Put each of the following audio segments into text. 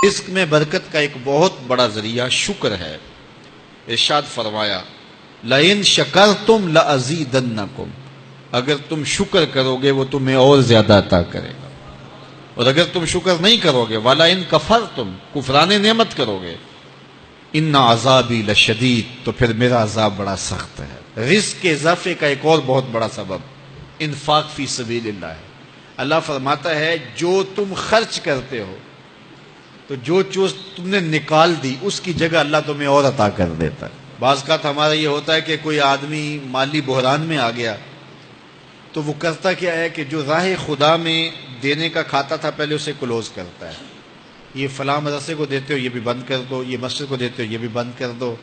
رزق میں برکت کا ایک بہت بڑا ذریعہ شکر ہے۔ ارشاد فرمایا لَإِن شَكَرْتُمْ لَأَزِيدَنَّكُمْ، اگر تم شکر کرو گے وہ تمہیں اور زیادہ عطا کرے گا، اور اگر تم شکر نہیں کرو گے وَلَئِن كَفَرْتُمْ، کفران نعمت کرو گے، إِنَّ عَذَابِي لَشَدِيدٌ، تو پھر میرا عذاب بڑا سخت ہے۔ رزق کے اضافے کا ایک اور بہت بڑا سبب انفاق فی سبیل اللہ ہے۔ اللہ فرماتا ہے جو تم خرچ کرتے ہو تو جو چیز تم نے نکال دی اس کی جگہ اللہ تمہیں اور عطا کر دیتا ہے۔ بعض کا ہمارا یہ ہوتا ہے کہ کوئی آدمی مالی بحران میں آ گیا تو وہ کرتا کیا ہے کہ جو راہ خدا میں دینے کا کھاتا تھا پہلے اسے کلوز کرتا ہے، یہ فلاں مدرسے کو دیتے ہو یہ بھی بند کر دو، یہ مسجد کو دیتے ہو یہ بھی بند کر دو،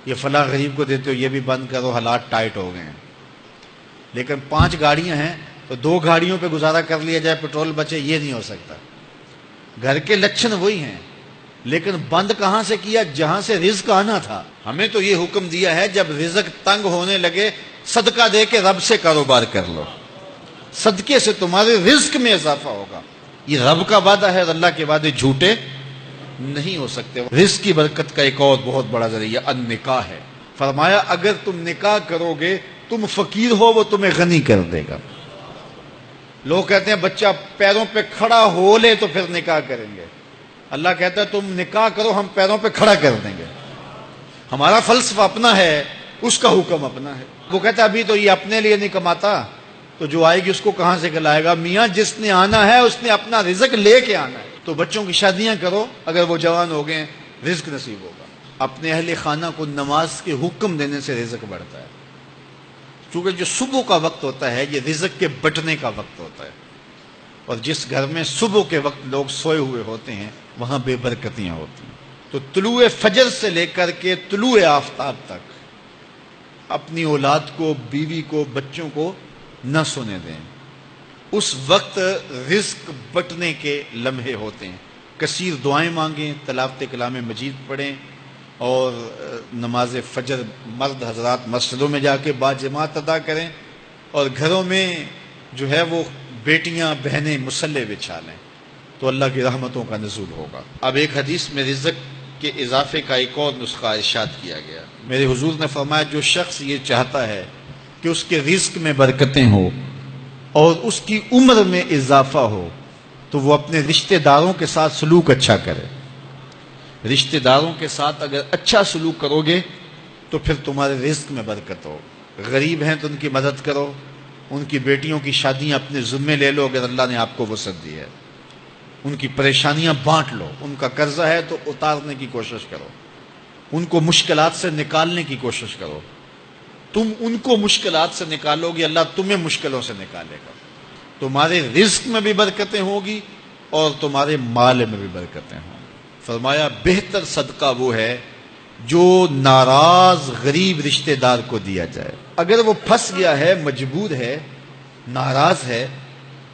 یہ فلاں غریب کو دیتے ہو یہ بھی بند کرو، حالات ٹائٹ ہو گئے ہیں۔ لیکن 5 گاڑیاں ہیں تو 2 گاڑیوں پہ گزارا کر لیا جائے، پیٹرول بچے، یہ نہیں ہو سکتا۔ گھر کے لچھن وہی ہیں لیکن بند کہاں سے کیا؟ جہاں سے رزق آنا تھا۔ ہمیں تو یہ حکم دیا ہے جب رزق تنگ ہونے لگے صدقہ دے کے رب سے کاروبار کر لو، صدقے سے تمہارے رزق میں اضافہ ہوگا۔ یہ رب کا وعدہ ہے اور اللہ کے وعدے جھوٹے نہیں ہو سکتے۔ رزق کی برکت کا ایک اور بہت بڑا ذریعہ النکاح ہے۔ فرمایا اگر تم نکاح کرو گے تم فقیر ہو وہ تمہیں غنی کر دے گا۔ لوگ کہتے ہیں بچہ پیروں پہ کھڑا ہو لے تو پھر نکاح کریں گے، اللہ کہتا ہے تم نکاح کرو ہم پیروں پہ کھڑا کر دیں گے۔ ہمارا فلسفہ اپنا ہے، اس کا حکم اپنا ہے۔ وہ کہتا ہے ابھی تو یہ اپنے لیے نہیں کماتا تو جو آئے گی اس کو کہاں سے کھلائے گا؟ میاں جس نے آنا ہے اس نے اپنا رزق لے کے آنا ہے۔ تو بچوں کی شادیاں کرو، اگر وہ جوان ہو گئے رزق نصیب ہوگا۔ اپنے اہل خانہ کو نماز کے حکم دینے سے رزق بڑھتا ہے، کیونکہ جو صبح کا وقت ہوتا ہے یہ رزق کے بٹنے کا وقت ہوتا ہے، اور جس گھر میں صبح کے وقت لوگ سوئے ہوئے ہوتے ہیں وہاں بے برکتیاں ہوتی ہیں۔ تو طلوع فجر سے لے کر کے طلوع آفتاب تک اپنی اولاد کو، بیوی کو، بچوں کو نہ سونے دیں۔ اس وقت رزق بٹنے کے لمحے ہوتے ہیں۔ کثیر دعائیں مانگیں، تلاوت کلام مجید پڑھیں، اور نماز فجر مرد حضرات مسجدوں میں جا کے باجماعت ادا کریں، اور گھروں میں جو ہے وہ بیٹیاں بہنیں مصلے بچھا لیں تو اللہ کی رحمتوں کا نزول ہوگا۔ اب ایک حدیث میں رزق کے اضافے کا ایک اور نسخہ ارشاد کیا گیا۔ میرے حضور نے فرمایا جو شخص یہ چاہتا ہے کہ اس کے رزق میں برکتیں ہو اور اس کی عمر میں اضافہ ہو تو وہ اپنے رشتہ داروں کے ساتھ سلوک اچھا کرے۔ رشتہ داروں کے ساتھ اگر اچھا سلوک کرو گے تو پھر تمہارے رزق میں برکت ہو۔ غریب ہیں تو ان کی مدد کرو، ان کی بیٹیوں کی شادیاں اپنے ذمے لے لو اگر اللہ نے آپ کو وسعت دی ہے، ان کی پریشانیاں بانٹ لو، ان کا قرضہ ہے تو اتارنے کی کوشش کرو، ان کو مشکلات سے نکالنے کی کوشش کرو۔ تم ان کو مشکلات سے نکالو گے اللہ تمہیں مشکلوں سے نکالے گا۔ تمہارے رزق میں بھی برکتیں ہوگی اور تمہارے مال میں بھی برکتیں ہوں۔ فرمایا بہتر صدقہ وہ ہے جو ناراض غریب رشتہ دار کو دیا جائے۔ اگر وہ پھنس گیا ہے، مجبور ہے، ناراض ہے،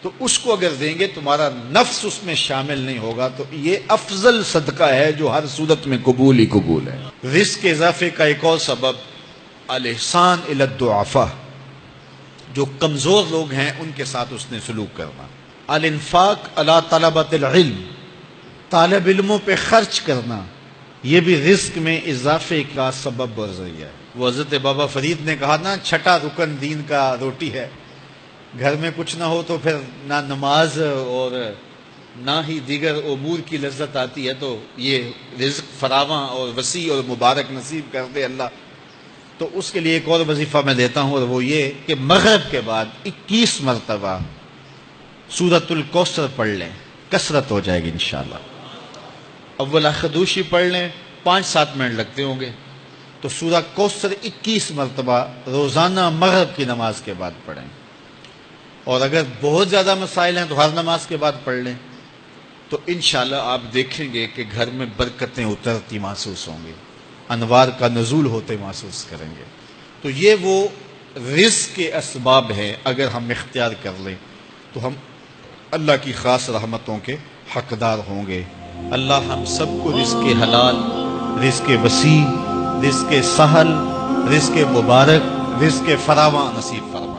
تو اس کو اگر دیں گے تمہارا نفس اس میں شامل نہیں ہوگا، تو یہ افضل صدقہ ہے جو ہر صورت میں قبول ہی قبول ہے۔ رزق کے اضافے کا ایک اور سبب الاحسان الی الضعفاء، جو کمزور لوگ ہیں ان کے ساتھ اس نے سلوک کرنا۔ الانفاق علی طلبۃ العلم، طالب علموں پہ خرچ کرنا، یہ بھی رزق میں اضافے کا سبب اور ذریعہ ہے۔ وہ حضرت بابا فرید نے کہا نا 6واں رکن دین کا روٹی ہے۔ گھر میں کچھ نہ ہو تو پھر نہ نماز اور نہ ہی دیگر امور کی لذت آتی ہے، تو یہ رزق فراواں اور وسیع اور مبارک نصیب کر دے اللہ۔ تو اس کے لیے ایک اور وظیفہ میں دیتا ہوں، اور وہ یہ کہ مغرب کے بعد 21 مرتبہ سورۃ الکوثر پڑھ لیں، کثرت ہو جائے گی انشاءاللہ۔ اول خدوشی پڑھ لیں، 5-7 منٹ لگتے ہوں گے، تو سورہ کوثر 21 مرتبہ روزانہ مغرب کی نماز کے بعد پڑھیں، اور اگر بہت زیادہ مسائل ہیں تو ہر نماز کے بعد پڑھ لیں، تو انشاءاللہ آپ دیکھیں گے کہ گھر میں برکتیں اترتی محسوس ہوں گی، انوار کا نزول ہوتے محسوس کریں گے۔ تو یہ وہ رزق کے اسباب ہیں، اگر ہم اختیار کر لیں تو ہم اللہ کی خاص رحمتوں کے حقدار ہوں گے۔ اللہ ہم سب کو رزق حلال، رزق وسیع، رزق سہل، رزق مبارک، رزق فراواں نصیب فرمائے۔